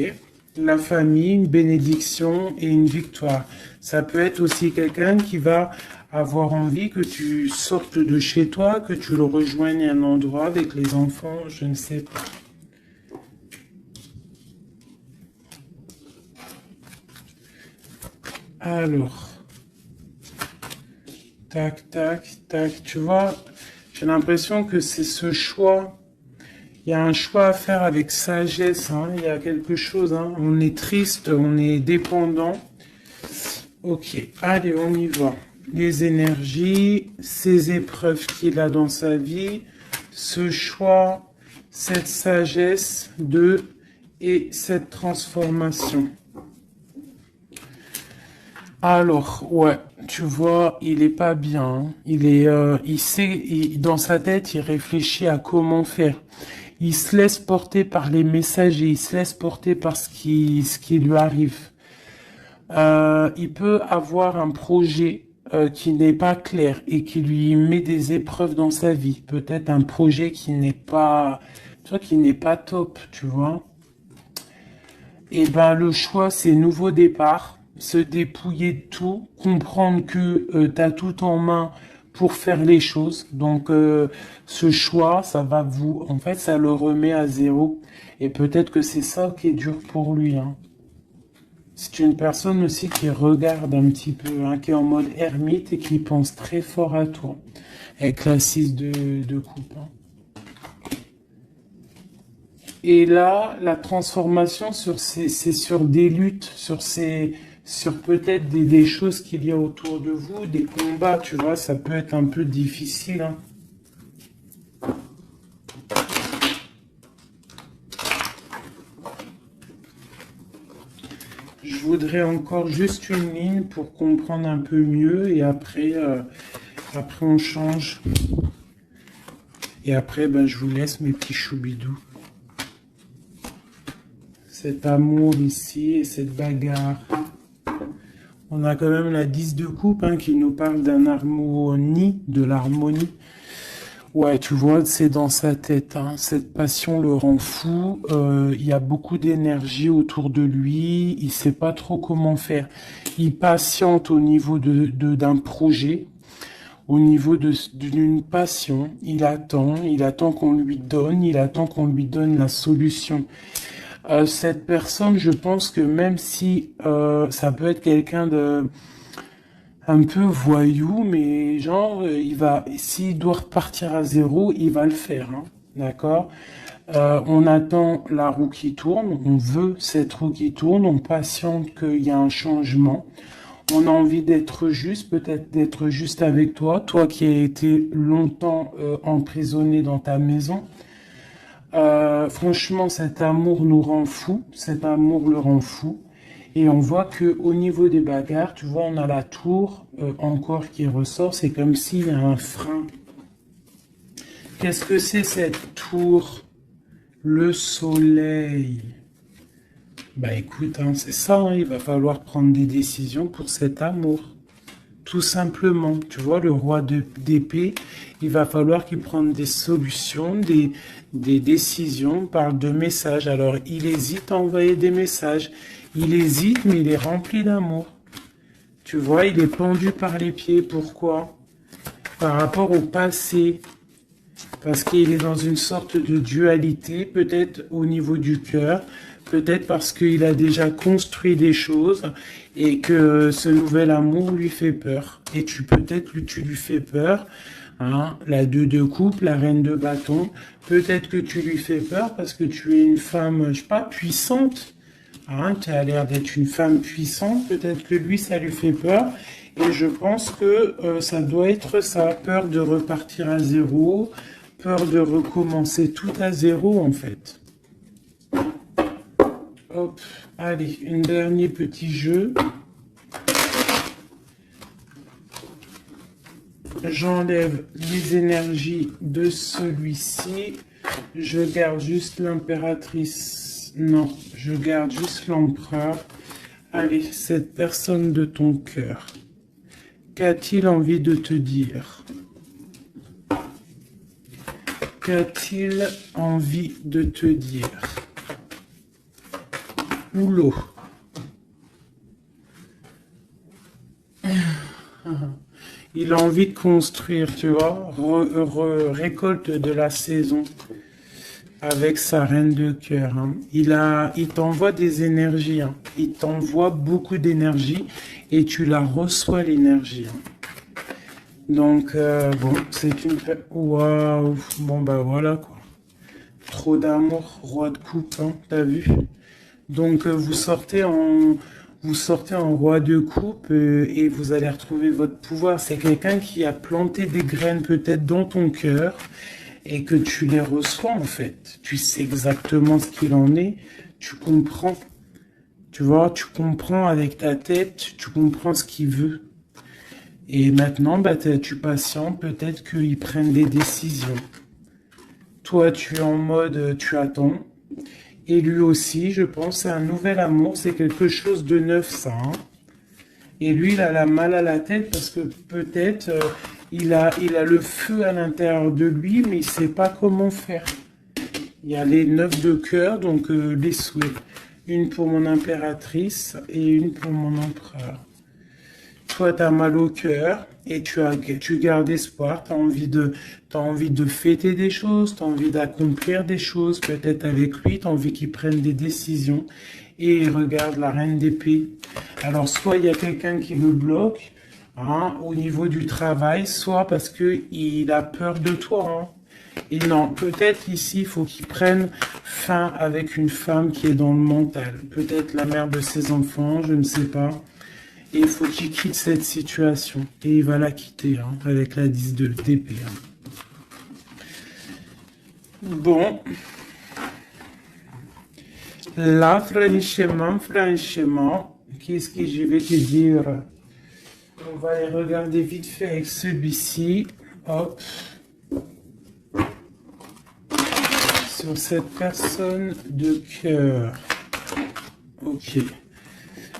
La famille, une bénédiction et une victoire. Ça peut être aussi quelqu'un qui va avoir envie que tu sortes de chez toi, que tu le rejoignes à un endroit avec les enfants, je ne sais pas. Alors, tac, tac, tac, tu vois, j'ai l'impression que c'est ce choix. Il y a un choix à faire avec sagesse, hein. Il y a quelque chose, hein. On est triste, on est dépendant. Ok, allez, on y va. Les énergies, ces épreuves qu'il a dans sa vie, ce choix, cette sagesse et cette transformation. Alors, ouais, tu vois, il est pas bien. Hein. Il sait, dans sa tête, il réfléchit à comment faire. Il se laisse porter par les messages et il se laisse porter par ce qui lui arrive. Il peut avoir un projet qui n'est pas clair et qui lui met des épreuves dans sa vie. Peut-être un projet qui n'est pas, tu vois, qui n'est pas top, tu vois. Et ben, le choix, c'est nouveau départ. Se dépouiller de tout, comprendre que tu as tout en main pour faire les choses. Donc, ce choix, ça va vous... En fait, ça le remet à zéro. Et peut-être que c'est ça qui est dur pour lui, hein. C'est une personne aussi qui regarde un petit peu, hein, qui est en mode ermite et qui pense très fort à toi. Avec la 6 de coupe, hein. Et là, la transformation c'est sur des luttes, sur peut-être des choses qu'il y a autour de vous, des combats, tu vois, ça peut être un peu difficile, hein. Je voudrais encore juste une ligne pour comprendre un peu mieux et après, après on change. Et après, ben, je vous laisse mes petits choubidous. Cet amour ici et cette bagarre. On a quand même la 10 de coupe, hein, qui nous parle d'un harmonie, de l'harmonie. Ouais, tu vois, c'est dans sa tête, hein. Cette passion le rend fou. Il y a beaucoup d'énergie autour de lui. Il sait pas trop comment faire. Il patiente au niveau d'un projet, au niveau d'une passion. Il attend qu'on lui donne, il attend qu'on lui donne la solution. Cette personne, je pense que même si ça peut être quelqu'un de un peu voyou, mais genre, s'il doit repartir à zéro, il va le faire, hein, d'accord? On attend la roue qui tourne, on veut cette roue qui tourne, on patiente qu'il y a un changement. On a envie d'être juste, peut-être d'être juste avec toi, toi qui as été longtemps emprisonné dans ta maison. Franchement, cet amour nous rend fou, cet amour le rend fou. Et on voit que au niveau des bagarres, tu vois, on a la tour encore qui ressort. C'est comme s'il y a un frein. Qu'est-ce que c'est cette tour? Le soleil. Bah écoute, hein, c'est ça, hein, il va falloir prendre des décisions pour cet amour. Tout simplement, tu vois, le roi d'épée, il va falloir qu'il prenne des solutions, des décisions, parle de messages. Alors, il hésite à envoyer des messages. Il hésite, mais il est rempli d'amour. Tu vois, il est pendu par les pieds. Pourquoi? Par rapport au passé. Parce qu'il est dans une sorte de dualité, peut-être au niveau du cœur, peut-être parce qu'il a déjà construit des choses et que ce nouvel amour lui fait peur. Et peut-être tu lui fais peur, hein, la 2 de coupe, la reine de bâton. Peut-être que tu lui fais peur parce que tu es une femme, je sais pas, puissante. Hein, tu as l'air d'être une femme puissante. Peut-être que lui, ça lui fait peur. Et je pense que ça doit être ça, peur de repartir à zéro, peur de recommencer tout à zéro en fait. Hop, allez, un dernier petit jeu. J'enlève les énergies de celui-ci. Je garde juste l'impératrice. Non, je garde juste l'empereur. Allez, cette personne de ton cœur. Qu'a-t-il envie de te dire? Qu'a-t-il envie de te dire? Ou l'eau. Il a envie de construire, tu vois, récolte de la saison avec sa reine de cœur, hein. Il t'envoie des énergies, hein. Il t'envoie beaucoup d'énergie et tu la reçois l'énergie, hein. Donc, bon, c'est une... Waouh, bon, bah voilà, quoi. Trop d'amour, roi de coupe, hein, t'as vu? Donc, vous sortez en roi de coupe et vous allez retrouver votre pouvoir. C'est quelqu'un qui a planté des graines peut-être dans ton cœur et que tu les reçois en fait. Tu sais exactement ce qu'il en est, tu comprends. Tu vois, tu comprends avec ta tête, tu comprends ce qu'il veut. Et maintenant, bah, tu patientes, peut-être qu'ils prennent des décisions. Toi, tu es en mode, tu attends. Et lui aussi, je pense, c'est un nouvel amour, c'est quelque chose de neuf, ça, hein. Et lui, il a la mal à la tête parce que peut-être il a le feu à l'intérieur de lui, mais il ne sait pas comment faire. Il y a les 9 de cœur, donc les souhaits. Une pour mon impératrice et une pour mon empereur. Toi, tu as mal au cœur. et tu gardes espoir, t'as envie de fêter des choses, t'as envie d'accomplir des choses, peut-être avec lui, t'as envie qu'il prenne des décisions. Et regarde la reine d'épée. Alors, soit il y a quelqu'un qui le bloque, hein, au niveau du travail, soit parce que il a peur de toi, hein. Et non, peut-être ici, il faut qu'il prenne fin avec une femme qui est dans le mental. Peut-être la mère de ses enfants, je ne sais pas. Et il faut qu'il quitte cette situation. Et il va la quitter, hein, avec la 10 d'épée. Hein. Bon. Là, franchement, qu'est-ce que je vais te dire? On va aller regarder vite fait avec celui-ci. Hop. Sur cette personne de cœur. Ok.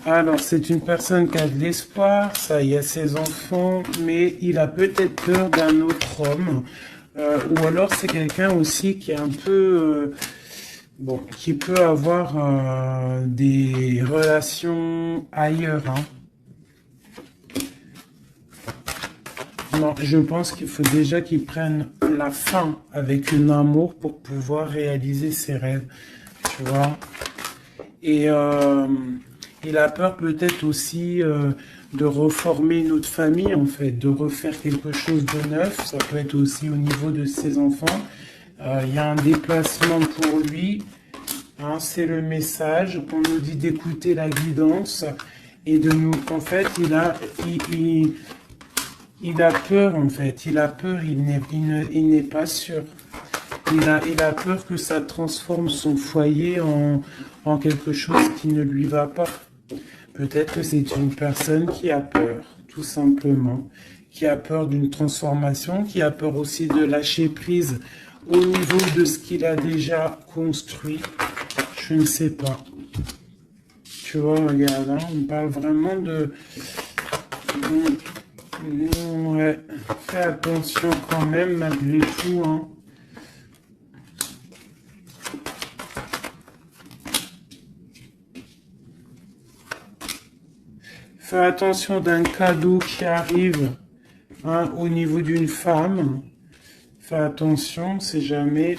Alors, c'est une personne qui a de l'espoir, ça, il y a ses enfants, mais il a peut-être peur d'un autre homme. Ou alors, c'est quelqu'un aussi qui est un peu... bon, qui peut avoir des relations ailleurs, hein. Non, je pense qu'il faut déjà qu'il prenne la fin avec un amour pour pouvoir réaliser ses rêves, tu vois. Et il a peur peut-être aussi de reformer une autre famille, en fait, de refaire quelque chose de neuf. Ça peut être aussi au niveau de ses enfants. Il y a un déplacement pour lui. Hein, c'est le message. On nous dit d'écouter la guidance et de nous... En fait, il a peur, en fait. Il a peur, il n'est pas sûr. Il a peur que ça transforme son foyer en quelque chose qui ne lui va pas. Peut-être que c'est une personne qui a peur, tout simplement. Qui a peur d'une transformation, qui a peur aussi de lâcher prise au niveau de ce qu'il a déjà construit. Je ne sais pas. Tu vois, regarde, hein, on parle vraiment de... Ouais, fais attention quand même malgré tout, hein. Fais attention d'un cadeau qui arrive, hein, au niveau d'une femme. Fais attention, c'est jamais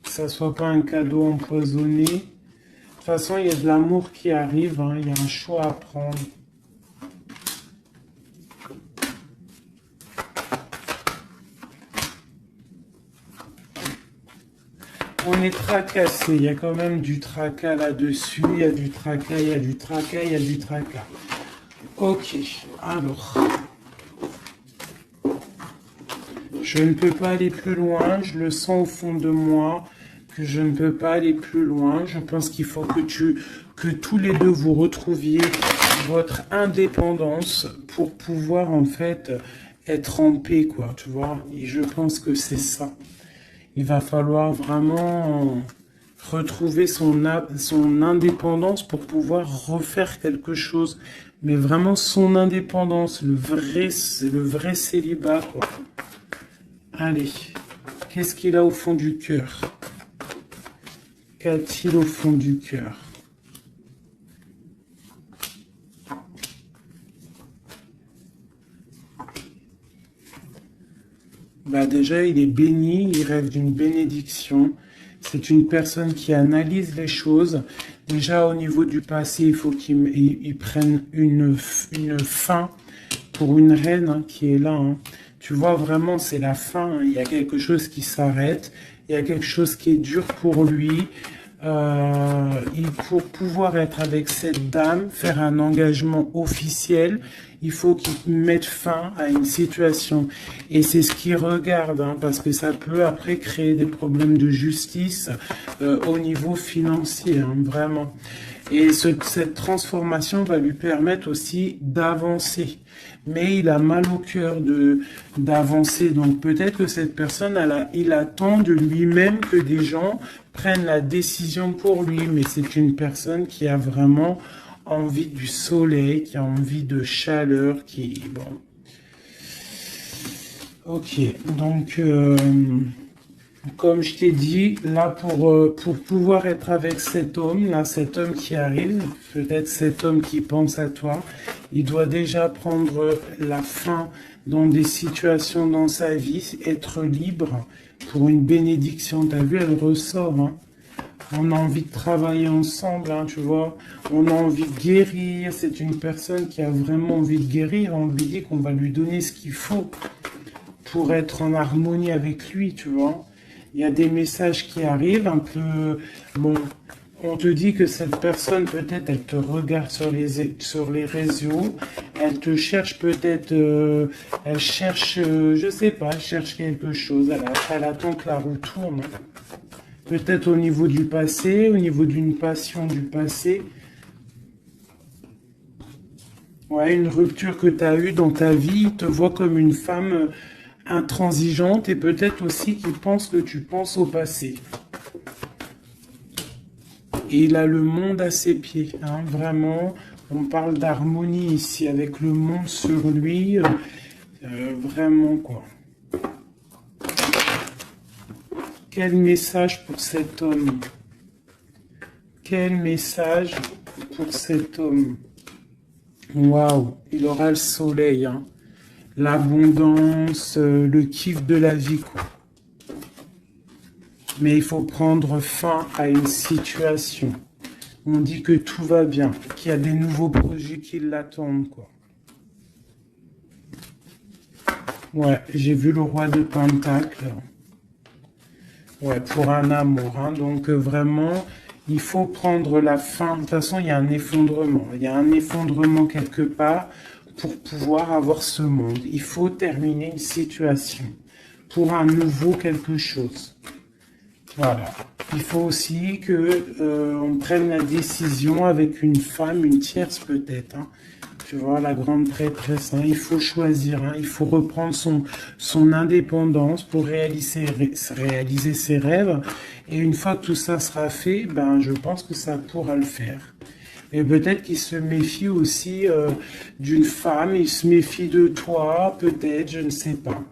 que ça soit pas un cadeau empoisonné. De toute façon, il y a de l'amour qui arrive, hein, il y a un choix à prendre. On est tracassé, il y a quand même du tracas là-dessus, il y a du tracas, il y a du tracas, il y a du tracas. Ok, alors. Je ne peux pas aller plus loin, je le sens au fond de moi, que je ne peux pas aller plus loin. Je pense qu'il faut que tous les deux vous retrouviez votre indépendance pour pouvoir en fait être en paix, quoi, tu vois. Et je pense que c'est ça. Il va falloir vraiment retrouver son indépendance pour pouvoir refaire quelque chose. Mais vraiment son indépendance, le vrai célibat, quoi. Allez, qu'est-ce qu'il a au fond du cœur? Qu'a-t-il au fond du cœur? Bah déjà, il est béni, il rêve d'une bénédiction. C'est une personne qui analyse les choses. Déjà, au niveau du passé, il faut qu'il prenne une fin pour une reine, hein, qui est là, hein. Tu vois, vraiment, c'est la fin, hein. Il y a quelque chose qui s'arrête. Il y a quelque chose qui est dur pour lui. Pour pouvoir être avec cette dame, faire un engagement officiel, il faut qu'il mette fin à une situation. Et c'est ce qu'il regarde, hein, parce que ça peut après créer des problèmes de justice au niveau financier, hein, vraiment. Et cette transformation va lui permettre aussi d'avancer. Mais il a mal au cœur d'avancer. Donc peut-être que cette personne, il attend de lui-même que des gens prennent la décision pour lui. Mais c'est une personne qui a vraiment envie du soleil, qui a envie de chaleur, qui... Bon. Ok, donc... Comme je t'ai dit, là, pour pouvoir être avec cet homme, là, cet homme qui arrive, peut-être cet homme qui pense à toi, il doit déjà prendre la fin dans des situations dans sa vie, être libre pour une bénédiction. T'as vu, elle ressort, hein. On a envie de travailler ensemble, hein, tu vois. On a envie de guérir. C'est une personne qui a vraiment envie de guérir. On lui dit qu'on va lui donner ce qu'il faut pour être en harmonie avec lui, tu vois. Il y a des messages qui arrivent un peu... Bon, on te dit que cette personne, peut-être, elle te regarde sur les réseaux, elle te cherche peut-être, elle cherche, je sais pas, elle cherche quelque chose, elle attend que la roue tourne. Peut-être au niveau du passé, au niveau d'une passion du passé. Ouais, une rupture que tu as eue dans ta vie, il te voit comme une femme intransigeante et peut-être aussi qu'il pense que tu penses au passé. Et il a le monde à ses pieds, hein, vraiment. On parle d'harmonie ici avec le monde sur lui, vraiment quoi. Quel message pour cet homme? Quel message pour cet homme? Waouh, il aura le soleil, hein. L'abondance, le kiff de la vie, quoi. Mais il faut prendre fin à une situation. On dit que tout va bien, qu'il y a des nouveaux projets qui l'attendent, quoi. Ouais, j'ai vu le roi de Pentacle. Ouais, pour un amour, hein. Donc vraiment, il faut prendre la fin. De toute façon, il y a un effondrement. Il y a un effondrement quelque part pour pouvoir avoir ce monde. Il faut terminer une situation pour un nouveau quelque chose. Voilà. Il faut aussi que on prenne la décision avec une femme, une tierce peut-être, hein. Tu vois, la grande prêtresse, hein. Il faut choisir, hein. Il faut reprendre son indépendance pour réaliser ses rêves. Et une fois que tout ça sera fait, ben, je pense que ça pourra le faire. Et peut-être qu'il se méfie aussi d'une femme, il se méfie de toi, peut-être, je ne sais pas.